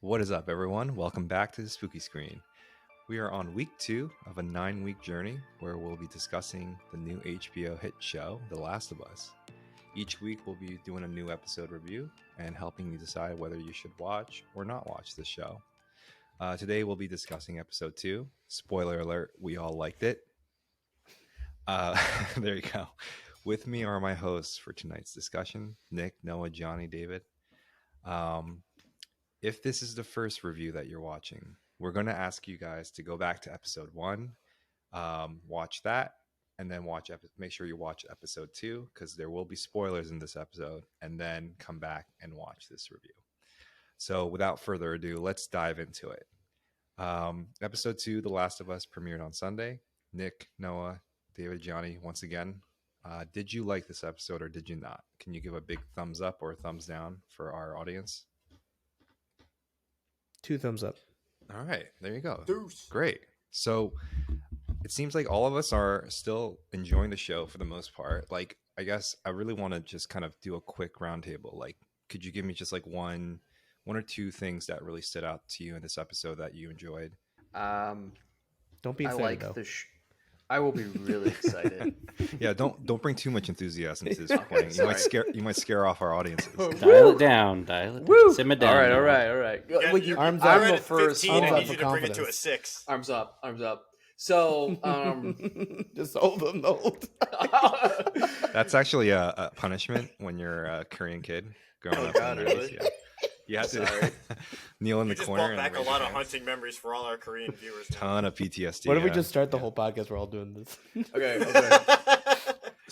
What is up, everyone? Welcome back to the Spooky Screen. We are on week 2 of a 9-week journey where we'll be discussing the new HBO hit show, The Last of Us. Each week, we'll be doing a new episode review and helping you decide whether you should watch or not watch the show. Today, we'll be discussing episode 2. Spoiler alert, we all liked it. There you go. With me are my hosts for tonight's discussion, Nick, Noah, Johnny, David. If this is the first review that you're watching, we're going to ask you guys to go back to episode 1, watch that, and then make sure you watch episode 2 because there will be spoilers in this episode, and then come back and watch this review. So without further ado, let's dive into it. Episode 2, The Last of Us, premiered on Sunday. Nick, Noah, David, Johnny, once again, did you like this episode or did you not? Can you give a big thumbs up or thumbs down for our audience? 2 thumbs up. All right, there you go. Deuce. Great. So it seems like all of us are still enjoying the show for the most part. Like, I guess I really want to just kind of do a quick roundtable. Like, could you give me just like one or two things that really stood out to you in this episode that you enjoyed? Don't be I excited, like though. I will be really excited. Yeah, don't bring too much enthusiasm to this Okay, recording. sorry. You might scare off our audiences. Dial it down. Woo! Simmer down. All right. Yeah, Well, arms you're up. at first. 15. I Arms up need for you to bring it to a confidence. 6. Arms up. So, Just hold them, hold. That's actually a punishment when you're a Korean kid growing up. God, in the 90s. really? Yeah. You have to Sorry. kneel in You the just corner. brought and back a raise lot your of hands. hunting memories for all our Korean viewers. now. Ton of PTSD. What if we yeah. just start the whole podcast? We're all doing this. okay.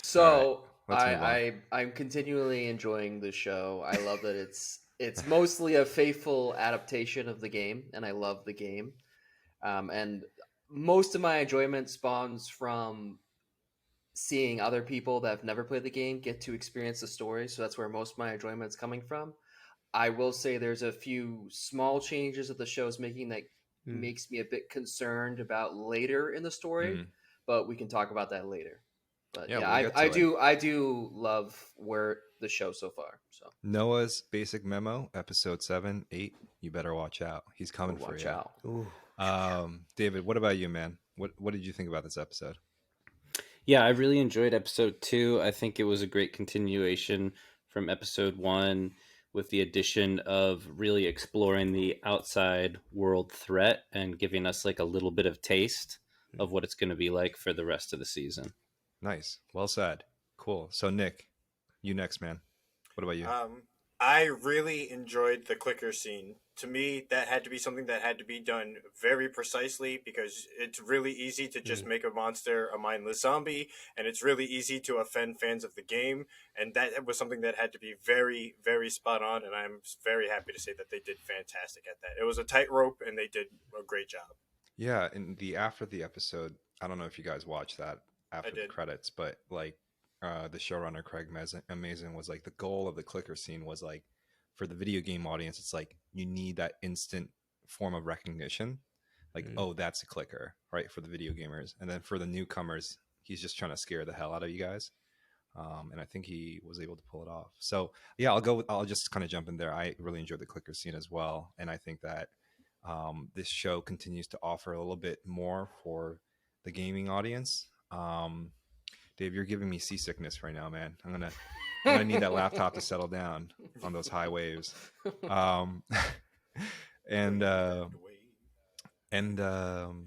So, let's move on. I'm continually enjoying the show. I love that it's mostly a faithful adaptation of the game, and I love the game. And most of my enjoyment spawns from seeing other people that have never played the game get to experience the story. So that's where most of my enjoyment is coming from. I will say there's a few small changes that the show's making that makes me a bit concerned about later in the story, but we can talk about that later. But Yeah, yeah, we'll get to I do love where the show so far. So Noah's basic memo, episode 7, 8. You better watch out. He's coming for watch you. out. Ooh. David, what about you, man? What did you think about this episode? Yeah, I really enjoyed episode 2. I think it was a great continuation from episode 1 with the addition of really exploring the outside world threat and giving us like a little bit of taste of what it's going to be like for the rest of the season. Nice. Well said. Cool. So, Nick, you next, man. What about you? I really enjoyed the clicker scene. To me, that had to be something that had to be done very precisely because it's really easy to just make a monster a mindless zombie, and it's really easy to offend fans of the game. And that was something that had to be very, very spot on. And I'm very happy to say that they did fantastic at that. It was a tightrope, and they did a great job. Yeah, in the after the episode, I don't know if you guys watched that after I the did. credits, but like the showrunner Craig Mazin was like, the goal of the clicker scene was like, for the video game audience, it's like you need that instant form of recognition, like oh, that's a clicker, right, for the video gamers, and then for the newcomers, he's just trying to scare the hell out of you guys, and I think he was able to pull it off. So yeah, I'll just kind of jump in there. I really enjoyed the clicker scene as well, and I think that this show continues to offer a little bit more for the gaming audience. Dave, you're giving me seasickness right now, man. I'm gonna need that laptop to settle down on those high waves.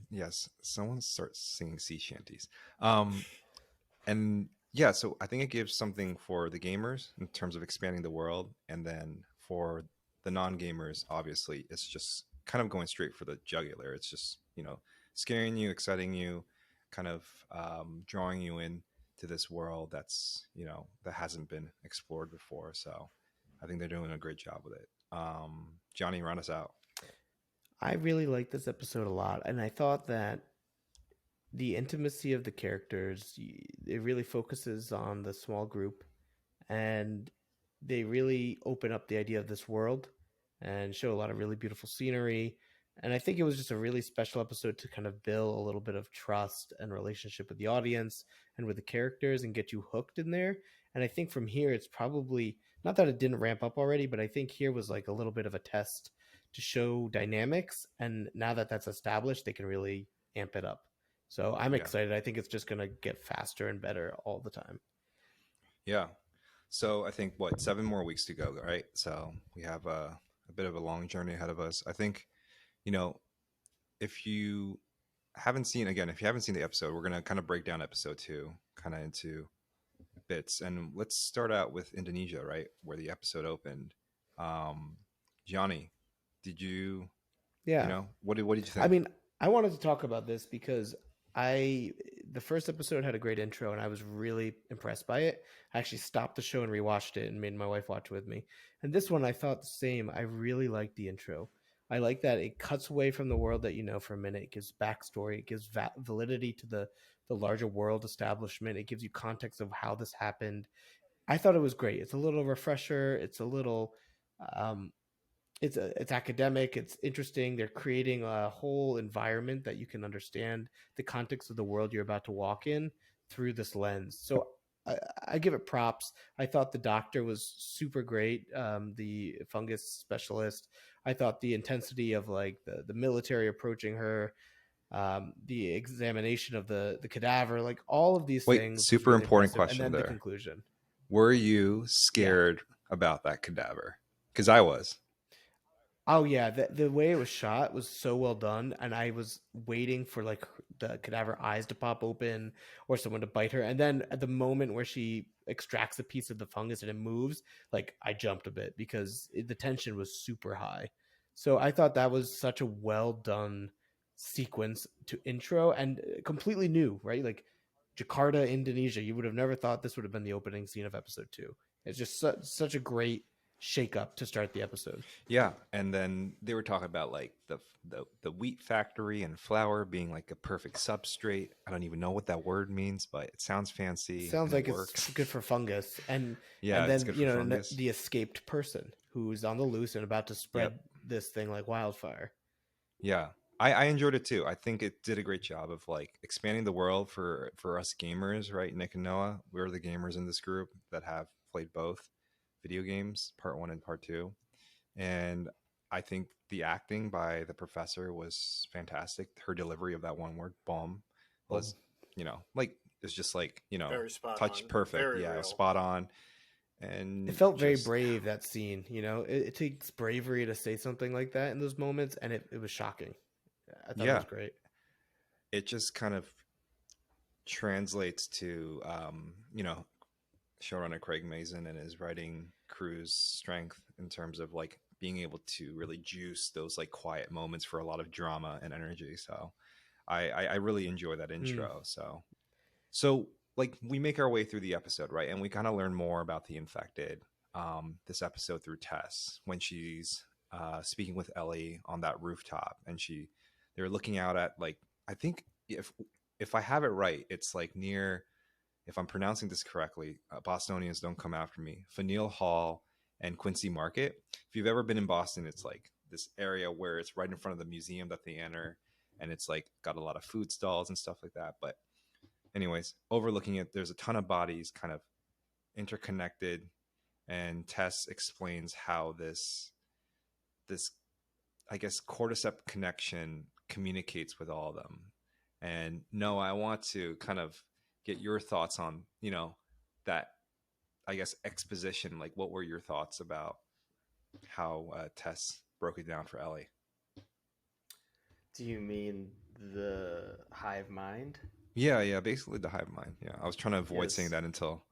Yes, someone starts singing sea shanties. And yeah, so I think it gives something for the gamers in terms of expanding the world, and then for the non-gamers, obviously, it's just kind of going straight for the jugular. It's just, scaring you, exciting you, kind of drawing you in to this world that's, that hasn't been explored before. So I think they're doing a great job with it. Johnny, run us out. I really liked this episode a lot, and I thought that the intimacy of the characters, it really focuses on the small group, and they really open up the idea of this world and show a lot of really beautiful scenery. And I think it was just a really special episode to kind of build a little bit of trust and relationship with the audience and with the characters and get you hooked in there. And I think from here, it's probably not that it didn't ramp up already, but I think here was like a little bit of a test to show dynamics, and now that that's established, they can really amp it up. So I'm Yeah. excited. I think it's just going to get faster and better all the time. Yeah. So I think what 7 more weeks to go, right? So we have a bit of a long journey ahead of us. I think, you know, if you if you haven't seen the episode, we're gonna kind of break down episode 2 kind of into bits, and let's start out with Indonesia, right, where the episode opened. Johnny, did you, Yeah. what did you I think? mean, I wanted to talk about this because I the first episode had a great intro and I was really impressed by it. I actually stopped the show and rewatched it and made my wife watch with me. And this one I thought the same. I really liked the intro. I like that it cuts away from the world that you know for a minute. It gives backstory. It gives validity to the larger world establishment. It gives you context of how this happened. I thought it was great. It's a little refresher. It's a little um, it's academic, it's interesting. They're creating a whole environment that you can understand the context of the world you're about to walk in through this lens. So I give it props. I thought the doctor was super great, the fungus specialist. I thought the intensity of like the military approaching her, the examination of the cadaver, like all of these Wait, things was super really important impressive, and question then the there. conclusion. Were you Yeah. scared about that cadaver? Because I was. Oh yeah, the way it was shot was so well done, and I was waiting for like the cadaver eyes to pop open or someone to bite her, and then at the moment where she extracts a piece of the fungus and it moves, like I jumped a bit because the tension was super high. So I thought that was such a well done sequence to intro and completely new, right? Like Jakarta, Indonesia, you would have never thought this would have been the opening scene of episode 2. It's just such a great shake up to start the episode. Yeah, and then they were talking about like the wheat factory and flour being like a perfect substrate. I don't even know what that word means, but it sounds fancy Sounds and it like it's works. good for fungus, Yeah, and it's then good for fungus. the escaped person who's on the loose and about to Yep. spread this thing like wildfire. Yeah. I enjoyed it too. I think it did a great job of like expanding the world for us gamers, right? Nick and Noah, we're the gamers in this group that have played both video games, part 1 and part 2. And I think the acting by the professor was fantastic. Her delivery of that one word bomb Boom. was, like it's just like, Very spot touch on. perfect. Very Yeah, real. spot on. It And felt very just brave, that scene. It takes bravery to say something like that in those moments, and it was shocking. I thought it yeah, was great. it just kind of translates to showrunner Craig Mazin and his writing crew's strength in terms of like being able to really juice those like quiet moments for a lot of drama and energy. So I really enjoy that Hmm. intro. So like we make our way through the episode, right? And we kind of learn more about the infected this episode through Tess when she's speaking with Ellie on that rooftop, and they're looking out at like I think if I have it right, it's like near, if I'm pronouncing this correctly, Bostonians don't come after me, Faneuil Hall and Quincy Market. If you've ever been in Boston, it's like this area where it's right in front of the museum that they enter, and it's like got a lot of food stalls and stuff like that. But anyways, overlooking it, there's a ton of bodies kind of interconnected, and Tess explains how this I guess cordyceps connection communicates with all of them. And no, I want to kind of get your thoughts on, that I guess exposition. Like, what were your thoughts about how Tess broke it down for Ellie? Do you mean the hive mind? Yeah, basically the hive mind. Yeah, I was trying to avoid saying Yes. that until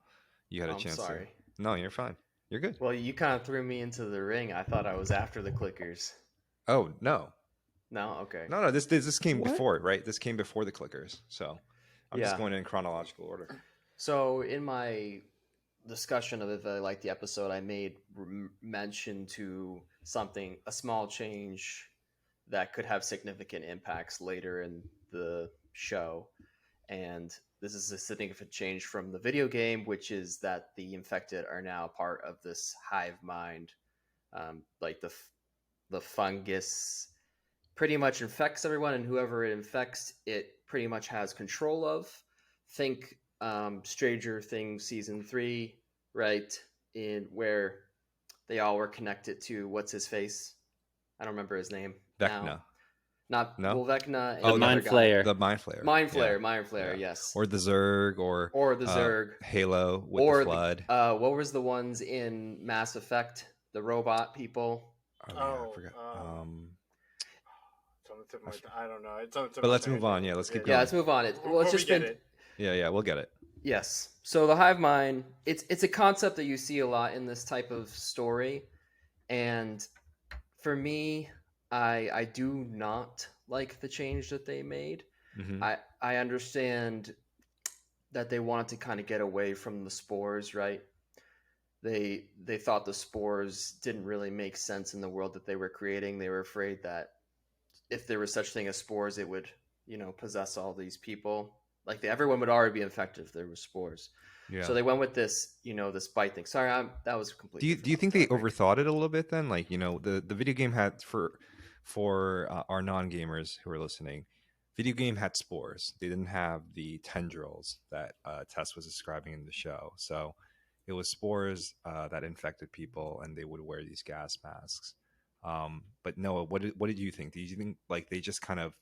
you had a I'm chance to. sorry. No, you're fine. You're good. Well, you kind of threw me into the ring. I thought I was after the clickers. Oh no, No, okay. no. This came What? before, right? This came before the clickers. So I'm just Yeah. going in chronological order. So in my discussion of if I liked the episode, I made mention to a small change that could have significant impacts later in the show. And this is a significant change from the video game, which is that the infected are now part of this hive mind. Like the fungus pretty much infects everyone, and whoever it infects, it pretty much has control of. Think Stranger Things season 3, right? In where they all were connected to what's his face. I don't remember his name Vecna. now. Not No? Vecna and The Oh, the other Mind guy. Flayer. The Mind Flayer. Mind Yeah. Flayer, Mind Flayer, Yeah. yes. Or the Zerg, Or the Zerg. Halo with or the Flood. what was the ones in Mass Effect? The robot people. Oh yeah, I Oh, forgot. it's on the tip of my I don't know. It's on the tip But of my let's tongue. move on. Yeah, let's keep Yeah, going. let's move on. Well, it's we just get been it. Yeah, we'll get it. yes. So the hive mind, it's a concept that you see a lot in this type of story, and for me, I do not like the change that they made. Mm-hmm. I understand that they wanted to kind of get away from the spores, right? They thought the spores didn't really make sense in the world that they were creating. They were afraid that if there was such thing as spores, it would, possess all these people. Like everyone would already be infected if there were spores. Yeah. So they went with this, this bite thing. Sorry, that was completely. Do you think they overthought it a little bit then? Like, the video game had for our non-gamers who are listening, video game had spores. They didn't have the tendrils that Tess was describing in the show. So it was spores that infected people, and they would wear these gas masks. But Noah, what did you think? Did you think like they just kind of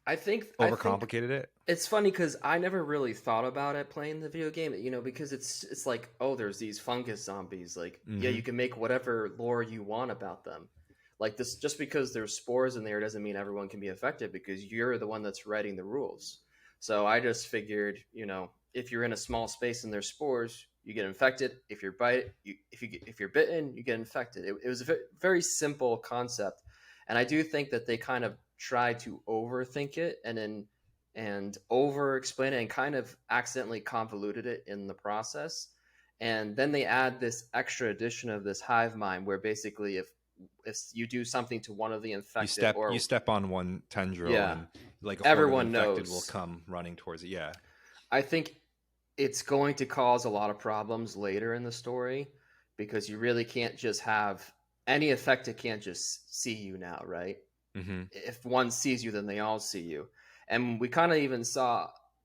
I think overcomplicated it? It's funny because I never really thought about it playing the video game, because it's like, oh, there's these fungus zombies. Like, yeah, you can make whatever lore you want about them. Like this, just because there's spores in there doesn't mean everyone can be affected because you're the one that's writing the rules. So I just figured, if you're in a small space and there's spores, you get infected. If you're if you're bitten, you get infected. It was a very simple concept, and I do think that they kind of tried to overthink it and over explain it and kind of accidentally convoluted it in the process. And then they add this extra addition of this hive mind where basically if you do something to one of the infected you step on one tendril, and like everyone infected knows will come running towards it. Yeah. I think it's going to cause a lot of problems later in the story because you really can't just have any affected can't just see you now, right? Mm-hmm. If one sees you, then they all see you. And we kind of even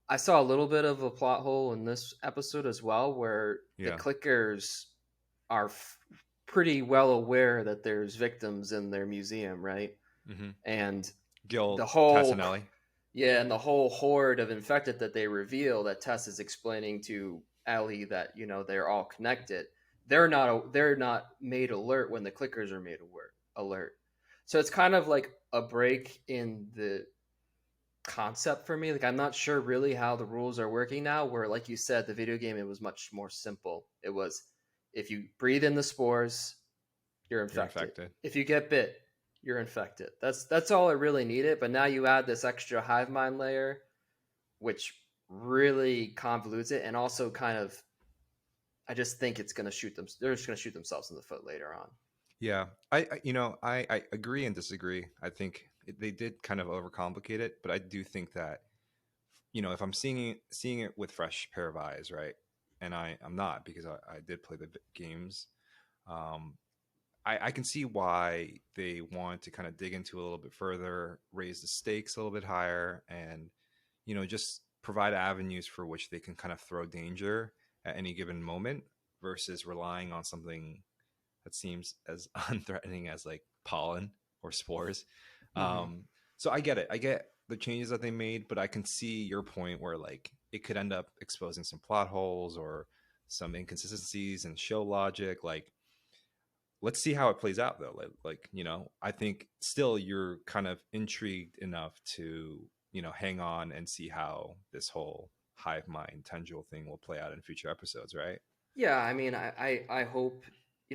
I saw a little bit of a plot hole in this episode as well, where the clickers are pretty well aware that there's victims in their museum, right? Mm-hmm. And Gil the whole Tassinelli. Yeah, and the whole horde of infected that they reveal that Tess is explaining to Ellie that they're all connected. They're not made alert when the clickers are made alert. So it's kind of like a break in the concept for me. Like I'm not sure really how the rules are working now. Where, like you said, the video game it was much more simple. It was if you breathe in the spores, you're infected. If you get bit, you're infected. That's all it really needed. But now you add this extra hive mind layer, which really convolutes it, and also kind of, I just think it's going to shoot them. They're just going to shoot themselves in the foot later on. Yeah, I agree and disagree. I think they did kind of overcomplicate it, but I do think that if I'm seeing it with fresh pair of eyes, right, and I'm not because I did play the games. I can see why they want to kind of dig into a little bit further, raise the stakes a little bit higher, and just provide avenues for which they can kind of throw danger at any given moment versus relying on something that seems as unthreatening as like pollen or spores. So I get it. I get the changes that they made, but I can see your point where like it could end up exposing some plot holes or some inconsistencies in show logic. Like, let's see how it plays out though. Like I think still you're kind of intrigued enough to hang on and see how this whole hive mind tendril thing will play out in future episodes, right? Yeah, I mean, I hope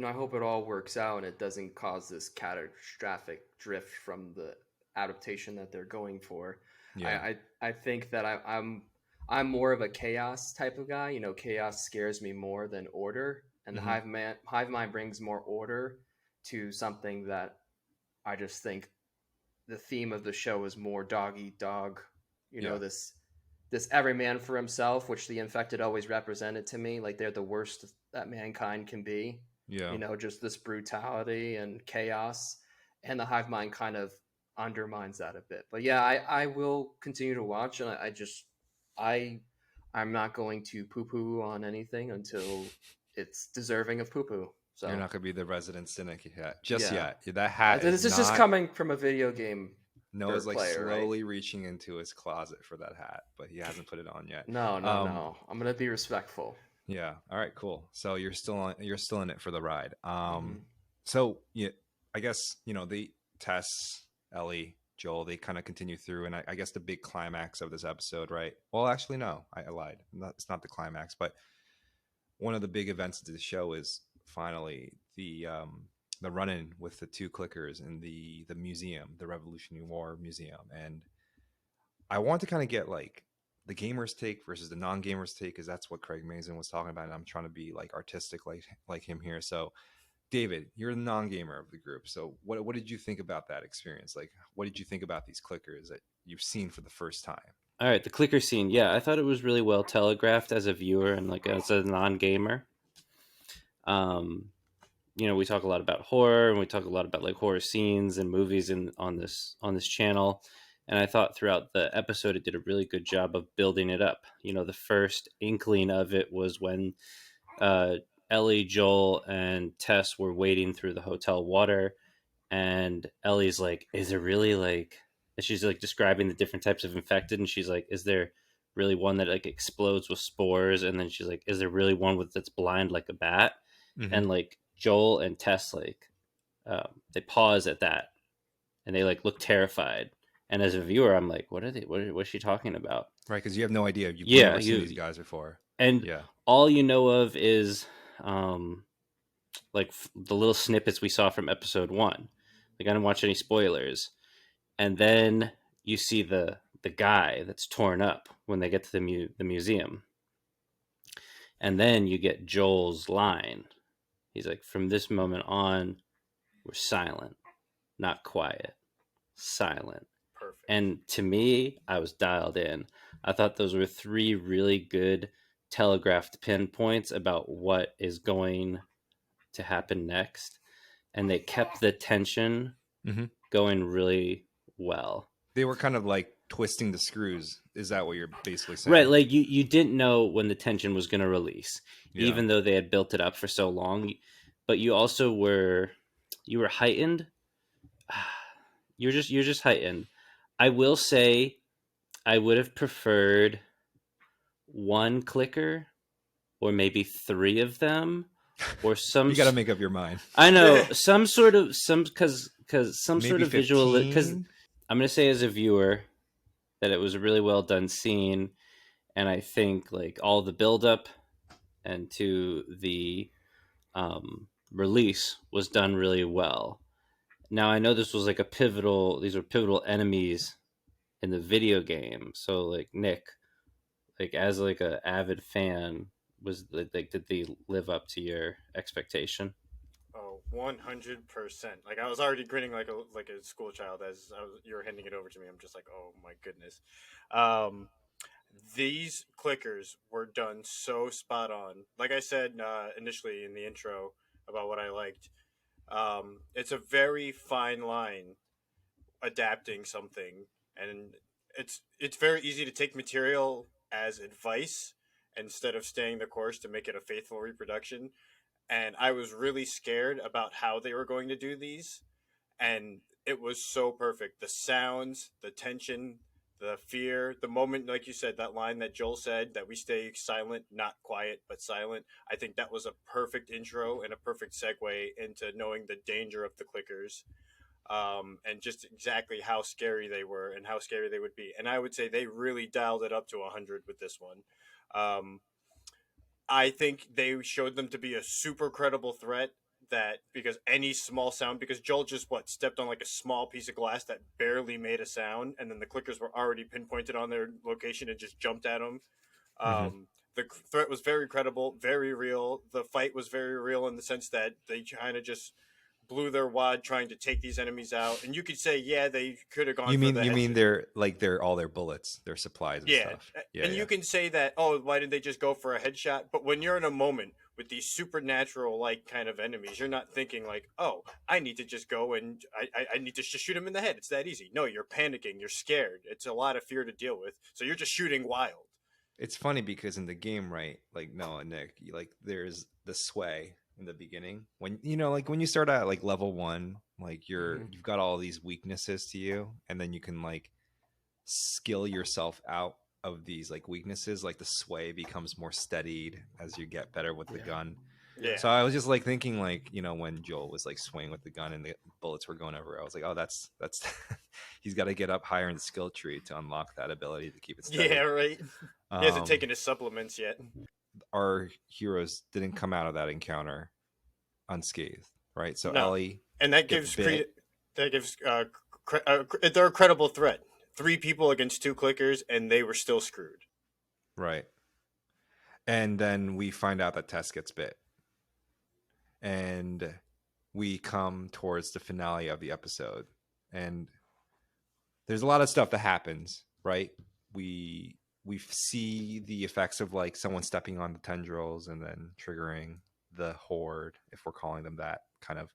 I hope it all works out and it doesn't cause this catastrophic drift from the adaptation that they're going for. Yeah. I think that I'm more of a chaos type of guy. Chaos scares me more than order, and the hive mind brings more order to something that I just think the theme of the show is more dog eat dog. This every man for himself, which the infected always represented to me. Like they're the worst that mankind can be. Yeah. Just this brutality and chaos, and the hive mind kind of undermines that a bit. But yeah, I will continue to watch, and I'm not going to poo poo on anything until it's deserving of poo poo. So You're not going to be the resident cynic yet. Just yeah. yet. That hat This is just coming from a video game. Noah's like player, slowly right? reaching into his closet for that hat, but he hasn't put it on yet. No. I'm gonna be respectful. Yeah. All right. Cool. So you're still in it for the ride. Mhm. So yeah, I guess the Tess, Ellie, Joel, they kind of continue through, and I guess the big climax of this episode, right? Well, actually, no, I lied. It's not the climax, but one of the big events of the show is finally the run-in with the two clickers in the museum, the Revolutionary War Museum, and I want to kind of get like the gamers take versus the non-gamers take, because that's what Craig Mazin was talking about, and I'm trying to be like artistic like him here. So David, you're the non-gamer of the group, so what did you think about that experience? Like, what did you think about these clickers that you've seen for the first time? All right, the clicker scene. Yeah, I thought it was really well telegraphed as a viewer and like as a non-gamer. We talk a lot about horror, and we talk a lot about like horror scenes and movies on this channel. And I thought throughout the episode, it did a really good job of building it up. The first inkling of it was when Ellie, Joel, and Tess were wading through the hotel water, and Ellie's like, "Is there really like?" And she's like describing the different types of infected, and she's like, "Is there really one that like explodes with spores?" And then she's like, "Is there really one that's blind like a bat?" Mm-hmm. And like Joel and Tess like they pause at that, and they like look terrified. And as a viewer, I'm like, "What are they? What's she talking about?" Right, because you have no idea. You've Yeah, never seen these guys before. And yeah, all you know of is like the little snippets we saw from episode 1. Like I didn't watch any spoilers. And then you see the guy that's torn up when they get to the museum. And then you get Joel's line. He's like, "From this moment on, we're silent, not quiet, silent." Perfect. And to me, I was dialed in. I thought those were 3 really good telegraphed pinpoints about what is going to happen next. And they kept the tension going really well. They were kind of like twisting the screws. Is that what you're basically saying? Right, like you didn't know when the tension was going to release, Yeah. even though they had built it up for so long. But you also were heightened. You're just heightened. I will say, I would have preferred 1 clicker, or maybe 3 of them, or some. You got to make up your mind. I know because some sort of visual. 15? Because I'm going to say as a viewer that it was a really well done scene, and I think like all the build up and to the release was done really well. Now I know this was like these were pivotal enemies in the video game. So like Nick, like as like a avid fan, was like did they live up to your expectation? Oh, 100%. Like I was already grinning like a school child as you were handing it over to me. I'm just like, oh my goodness. These clickers were done so spot on. Like I said initially in the intro about what I liked, it's a very fine line adapting something, and it's very easy to take material as advice instead of staying the course to make it a faithful reproduction. And I was really scared about how they were going to do these, and it was so perfect. The sounds, the tension, the fear, the moment, like you said, that line that Joel said, that we stay silent, not quiet, but silent. I think that was a perfect intro and a perfect segue into knowing the danger of the clickers, and just exactly how scary they were and how scary they would be. And I would say they really dialed it up to 100 with this one. I think they showed them to be a super credible threat, that because any small sound, because Joel just stepped on like a small piece of glass that barely made a sound, and then the clickers were already pinpointed on their location and just jumped at him. The threat was very credible, very real. The fight was very real in the sense that they kind of just blew their wad trying to take these enemies out. And you could say, yeah, they could have gone. You mean they're all their bullets, their supplies, and stuff. Yeah, and you can say that, oh, why didn't they just go for a headshot? But when you're in a moment with these supernatural like kind of enemies, you're not thinking like, oh, I need to just go and I need to just shoot him in the head. It's that easy. No, you're panicking. You're scared. It's a lot of fear to deal with. So you're just shooting wild. It's funny because in the game, right? Like Noah and Nick, like there's the sway, in the beginning when like when you start at like level 1, like you've got all these weaknesses to you, and then you can like skill yourself out of these like weaknesses. Like the sway becomes more steadied as you get better with the gun. Yeah. So I was just like thinking, like, when Joel was like swinging with the gun and the bullets were going everywhere, I was like, oh, that's he's got to get up higher in the skill tree to unlock that ability to keep it steady. Yeah, right. He hasn't taken his supplements yet. Our heroes didn't come out of that encounter unscathed, right? So No. Ellie, And that gives they're a credible threat. 3 people against 2 clickers, and they were still screwed. right? And then we find out that Tess gets bit, and we come towards the finale of the episode, and there's a lot of stuff that happens, right? We see the effects of like someone stepping on the tendrils and then triggering the horde, if we're calling them that, kind of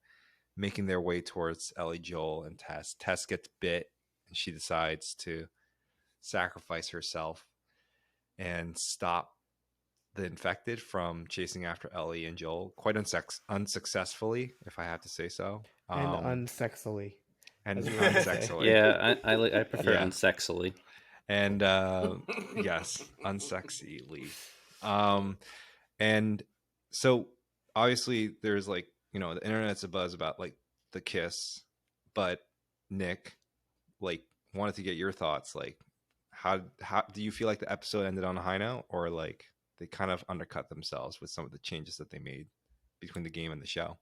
making their way towards Ellie, Joel, and Tess. Tess gets bit, and she decides to sacrifice herself and stop the infected from chasing after Ellie and Joel, quite unsuccessfully, if I have to say so. And unsexily. And as we like to say. unsexily. Yeah, I prefer Yeah. unsexily. And yes, unsexily. And so obviously there's like, the internet's a buzz about like the kiss, but Nick, like, wanted to get your thoughts. Like, how do you feel like the episode ended on a high note, or like they kind of undercut themselves with some of the changes that they made between the game and the show?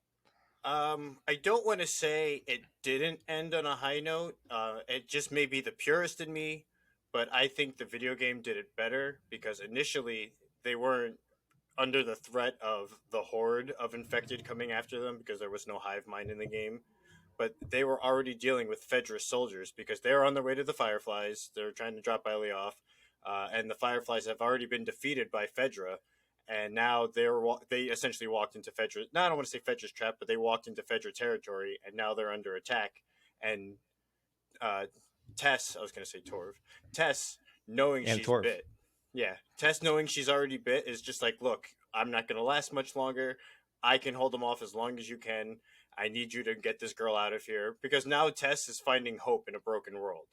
I don't want to say it didn't end on a high note. It just may be the purist in me, but I think the video game did it better because initially they weren't under the threat of the horde of infected coming after them because there was no hive mind in the game. But they were already dealing with Fedra soldiers because they're on their way to the Fireflies. They're trying to drop Ellie off, and the Fireflies have already been defeated by Fedra. And now they essentially walked into Fedra. No, I don't want to say Fedra's trap, but they walked into Fedra territory, and now they're under attack. And Tess, I was going to say Torv. Tess, knowing And she's Torv. bit. Yeah, Tess knowing she's already bit is just like, look, I'm not going to last much longer. I can hold them off as long as you can. I need you to get this girl out of here. Because now Tess is finding hope in a broken world.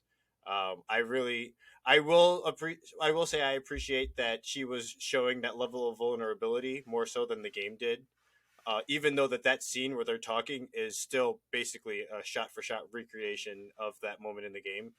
I will say I appreciate that she was showing that level of vulnerability more so than the game did. Even though that scene where they're talking is still basically a shot-for-shot recreation of that moment in the game.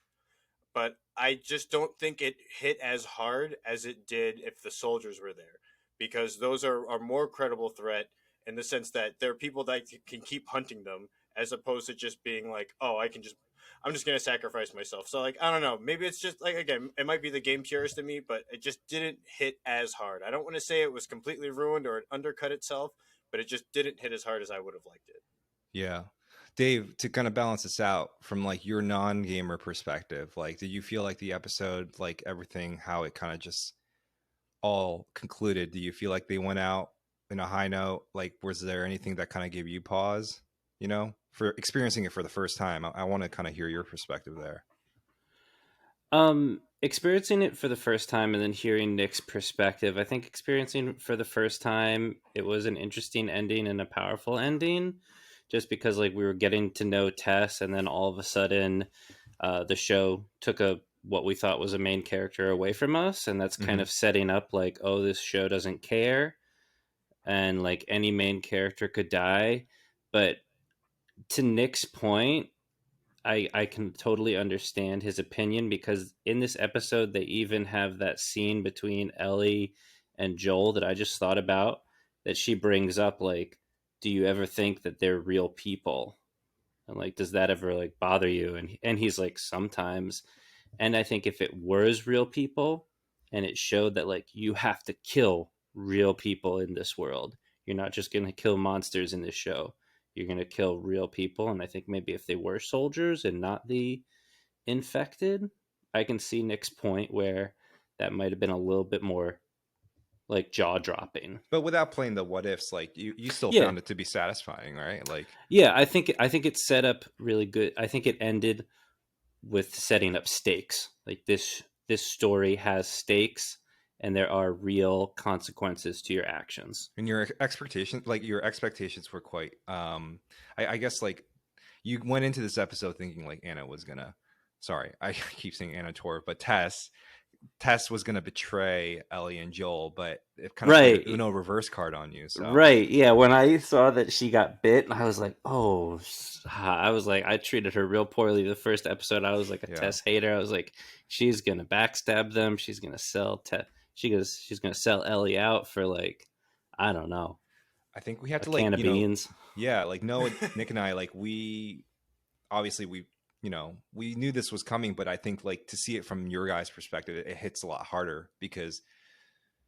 But I just don't think it hit as hard as it did if the soldiers were there. Because those are a more credible threat in the sense that there are people that can keep hunting them as opposed to just being like, oh, I'm just going to sacrifice myself. So, like, I don't know. Maybe it's just, like, again, it might be the game purist in me, but it just didn't hit as hard. I don't want to say it was completely ruined or it undercut itself, but it just didn't hit as hard as I would have liked it. Yeah. Dave, to kind of balance this out from like your non-gamer perspective, like, did you feel like the episode, like everything, how it kind of just all concluded, do you feel like they went out in a high note? Like, was there anything that kind of gave you pause, for experiencing it for the first time? I want to kind of hear your perspective there. Experiencing it for the first time and then hearing Nick's perspective, I think experiencing for the first time, it was an interesting ending and a powerful ending, just because like we were getting to know Tess, and then all of a sudden the show took what we thought was a main character away from us, and that's kind of setting up like, oh, this show doesn't care, and like any main character could die. But to Nick's point, I can totally understand his opinion, because in this episode they even have that scene between Ellie and Joel that I just thought about, that she brings up like, do you ever think that they're real people? And like, does that ever like bother you? And he's like, sometimes. And I think if it was real people and it showed that like you have to kill real people in this world, you're not just going to kill monsters in this show, you're going to kill real people. And I think maybe if they were soldiers and not the infected, I can see Nick's point where that might have been a little bit more like jaw dropping. But without playing the what ifs, like you still Yeah. found it to be satisfying, right? Like, yeah, I think it's set up really good. I think it ended with setting up stakes. Like this story has stakes, and there are real consequences to your actions. And your expectations were quite. I guess like you went into this episode thinking like Anna was gonna. Sorry, I keep saying Anna Torv, but Tess was gonna betray Ellie and Joel, but it kind of played an Uno reverse card on you. So Right, yeah. When I saw that she got bit, I was like, "Oh!" I treated her real poorly the first episode. I was like a Tess hater. I was like, "She's gonna backstab them. She's gonna sell she's gonna sell Ellie out for like, I don't know." I think we had to can of beans. Yeah, like Noah, Nick, and I we we knew this was coming, but I think like to see it from your guys' perspective, it hits a lot harder because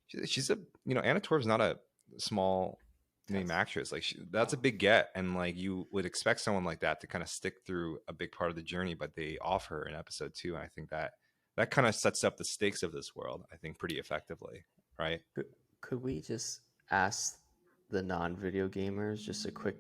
she's Anna Torv's not a small name actress. Like that's a big get, and like you would expect someone like that to kind of stick through a big part of the journey, but they off her in episode 2, and I think that kind of sets up the stakes of this world, I think, pretty effectively, right? Could we just ask the non-video gamers just a quick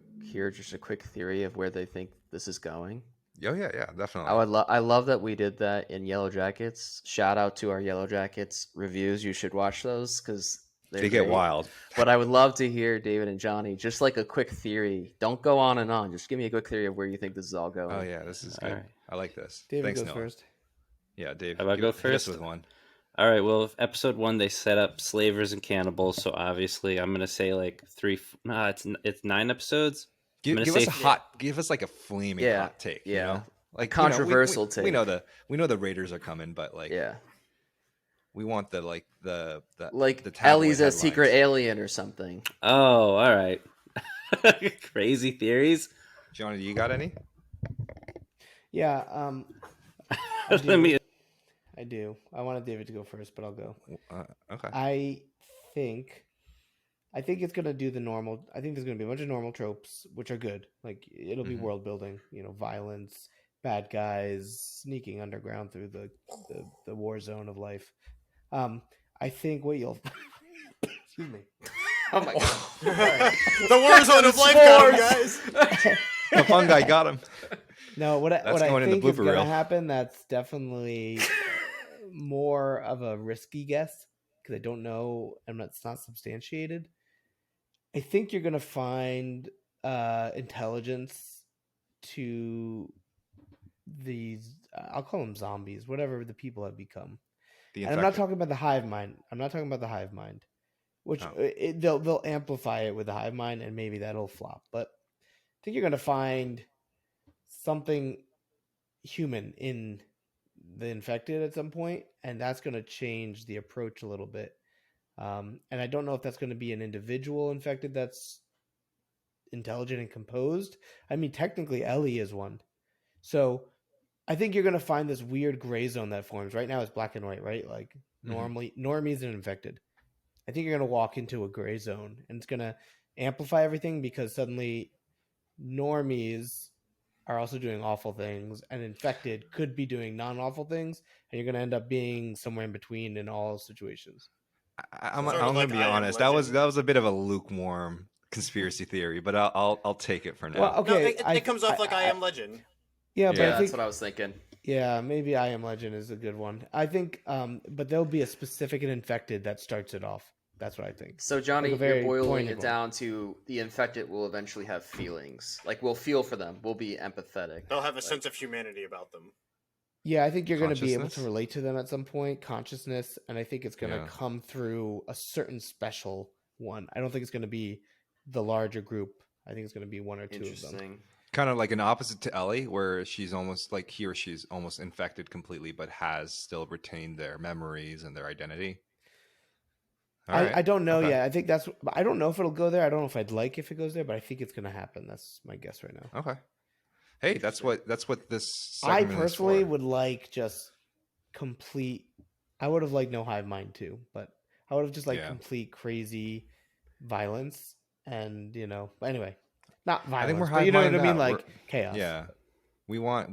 theory of where they think this is going? Oh yeah, definitely. I love that we did that in Yellow Jackets. Shout out to our Yellow Jackets reviews. You should watch those because they get wild. But I would love to hear David and Johnny just like a quick theory. Don't go on and on. Just give me a quick theory of where you think this is all going. Oh yeah, this is good. Right. I like this. David Thanks, goes Noah. first. Yeah, Dave. How about I go first? With one. All right. Well, episode 1 they set up slavers and cannibals, so obviously I'm gonna say like 3. No, it's 9 episodes. Give us like a flaming hot take. Yeah. You know? Like controversial take. We know the Raiders are coming, but like we want the Ellie's a secret alien or something. Oh, all right. Crazy theories. Johnny, do you got any? Yeah. I do. I wanted David to go first, but I'll go. Okay. I think it's gonna do the normal. I think there's gonna be a bunch of normal tropes, which are good. Like it'll be world building. Violence, bad guys sneaking underground through the war zone of life. I think what you'll excuse me. Oh my god! The war zone of life got him, guys. The fun guy got him. No, what I think is going to happen, that's definitely more of a risky guess because I don't know, and it's not substantiated. I think you're going to find intelligence to these, I'll call them zombies, whatever the people have become. And I'm not talking about the hive mind. Which they'll amplify it with the hive mind, and maybe that'll flop. But I think you're going to find something human in the infected at some point, and that's going to change the approach a little bit. And I don't know if that's going to be an individual infected that's intelligent and composed. I mean, technically Ellie is one. So I think you're going to find this weird gray zone that forms. Right now it's black and white, right? Like normally normies and infected. I think you're going to walk into a gray zone, and it's going to amplify everything because suddenly normies are also doing awful things, and infected could be doing non-awful things, and you're going to end up being somewhere in between in all situations. I'm going to be honest. That was a bit of a lukewarm conspiracy theory, but I'll take it for now. Well, okay, no, it comes off like I Am Legend. Yeah, but I think, that's what I was thinking. Yeah, maybe I Am Legend is a good one. I think, but there'll be a specific and infected that starts it off. That's what I think. So, Johnny, you're boiling it down to the infected will eventually have feelings. Like, we'll feel for them. We'll be empathetic. They'll have a sense of humanity about them. Yeah, I think you're going to be able to relate to them at some point, consciousness, and I think it's going to come through a certain special one. I don't think it's going to be the larger group. I think it's going to be one or two of them. Kind of like an opposite to Ellie, where she's almost like he or she's almost infected completely, but has still retained their memories and their identity. I don't know yet. I think I don't know if it'll go there. I don't know if I'd like if it goes there, but I think it's going to happen. That's my guess right now. Okay. Hey, that's what this. I personally would like just complete. I would have liked no hive mind too, but I would have just like complete crazy violence, and anyway, not violence. I think we're hive but what I mean, like chaos. Yeah, we want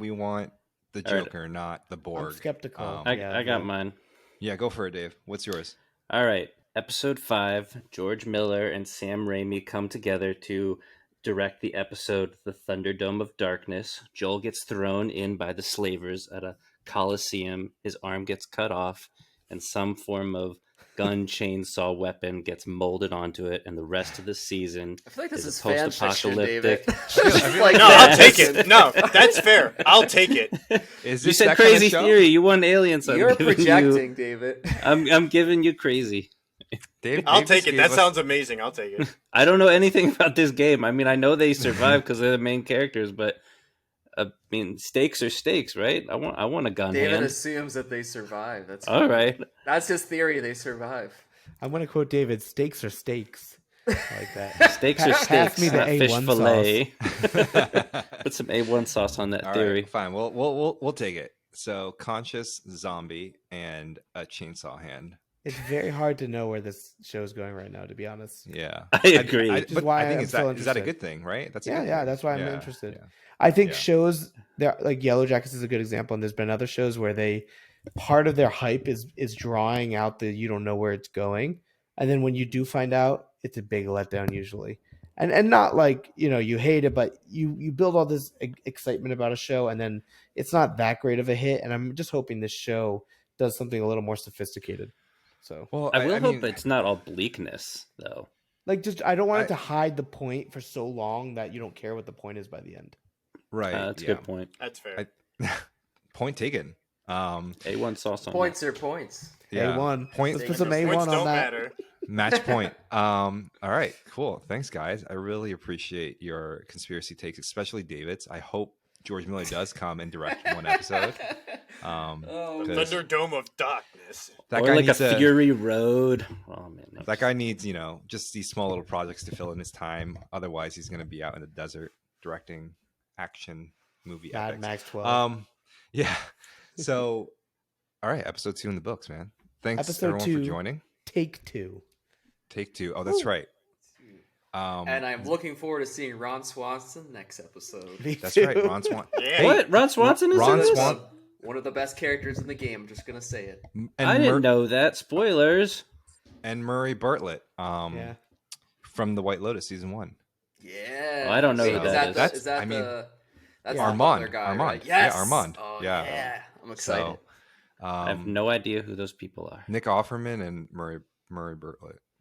the Joker, not the Borg. I'm skeptical. I got mine. Yeah, go for it, Dave. What's yours? All right. Episode 5, George Miller and Sam Raimi come together to direct the episode The Thunderdome of Darkness. Joel gets thrown in by the slavers at a coliseum. His arm gets cut off, and some form of gun chainsaw weapon gets molded onto it, and the rest of the season I feel like this is is a fan fiction, David. post-apocalyptic. Like, No, I'll take it. No, that's fair. I'll take it. Is You this said that kind of crazy show? theory. You want aliens. So You're I'm giving projecting, You, David. I'm giving you crazy. I'll Dave take just it. gave That us- sounds amazing. I'll take it. I don't know anything about this game. I mean, I know they survive because they're the main characters, but I mean, stakes are stakes, right? I want a gun David hand. assumes that they survive. That's All right. That's his theory. They survive. I'm going to quote David: "Steaks are steaks." I like that. Steaks are Pass steaks, me the not fish A1 fillet. Put some A1 sauce on that All theory. right, fine. We'll take it. So conscious zombie and a chainsaw hand. It's very hard to know where this show is going right now, to be honest. Yeah, I agree. Which is but why I think I'm is still that a interested. good thing, right? That's a Yeah, good yeah, thing. that's why I'm Yeah, interested. yeah. I think Yeah. shows there, like Yellow Jackets is a good example, and there's been other shows where they part of their hype is drawing out the you don't know where it's going, and then when you do find out, it's a big letdown usually. And not like you hate it, but you build all this excitement about a show, and then it's not that great of a hit. And I'm just hoping this show does something a little more sophisticated. So Well, I will hope mean, it's not all bleakness, though. like just I don't want it to hide the point for so long that you don't care what the point is by the end. right. That's yeah. a good point. That's fair. Point taken. A1 sauce on Points are points. Yeah. A1. Point. Let's put some A1 Points on don't that. matter. Match point. All right, cool. Thanks, guys. I really appreciate your conspiracy takes, especially David's. I hope George Miller does come and direct one episode. Oh, The 'cause Thunderdome of Darkness. that Or guy like a needs Fury Road. Oh man, no. that guy needs, just these small little projects to fill in his time. Otherwise, he's going to be out in the desert directing action movie Mad epics. Max 12. Yeah. So, all right, episode 2 in the books, man. Thanks Episode everyone 2. for joining. Take 2. Take 2. Oh, that's right. and I'm looking forward to seeing Ron Swanson next episode. That's right. Ron Swan. Yeah. What? Ron Swanson is Ron in this? Swan- One of the best characters in the game. I'm just gonna say it. And I didn't know that. Spoilers. And Murray Bartlett. Yeah. From the White Lotus season 1. Yeah. Oh, I don't know Wait, who is that that is. is that I mean, that's Yeah. the Armand. butler guy, Armand. right? Yes. Yeah, Armand. Oh, Yeah. yeah. I'm excited. So, I have no idea who those people are. Nick Offerman and Murray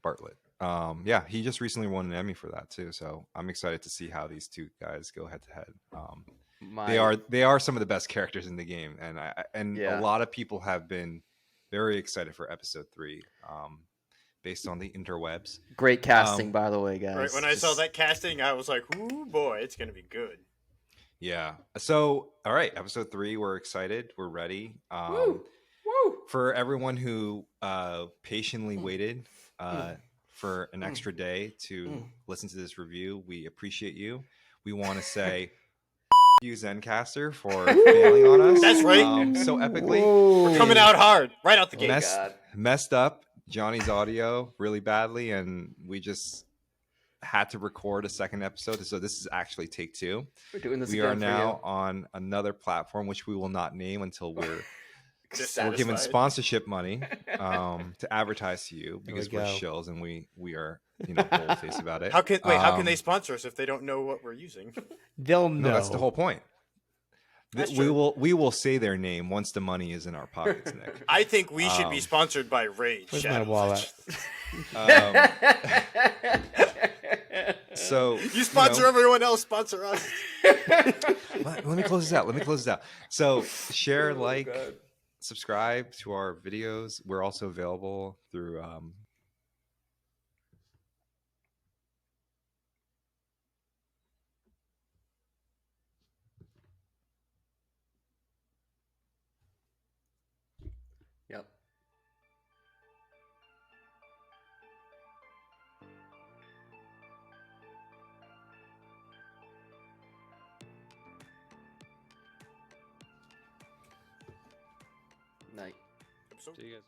Bartlett. Yeah, he just recently won an Emmy for that too. So I'm excited to see how these two guys go head to head. They are some of the best characters in the game, and Yeah. a lot of people have been very excited for episode 3, based on the interwebs. Great casting, by the way, guys. Right, when I saw that casting, I was like, "Ooh, boy, it's gonna be good." Yeah. So all right, episode 3, we're excited, we're ready. Woo! Woo! For everyone who patiently waited for an extra day to listen to this review, we appreciate you. We want to say you, Zencaster, for failing on us. That's right. So epically. We're coming out hard, right out the gate. God. Messed up Johnny's audio really badly, and we just had to record a second episode. So this is actually take 2. We're doing this We again are for now on another platform, which we will not name until we're Dissatisfied. given sponsorship money to advertise to you, because There we're we go. shills and we are bold faced about it. How can they sponsor us if they don't know what we're using? They'll know. No, that's the whole point. That's We true. will say their name once the money is in our pockets, Nick. I think we should be sponsored by Rage. Where's my Shadow wallet? So You sponsor everyone else, sponsor us. let me close this out. So share, like, subscribe to our videos. We're also available through Yep. Night. See you guys.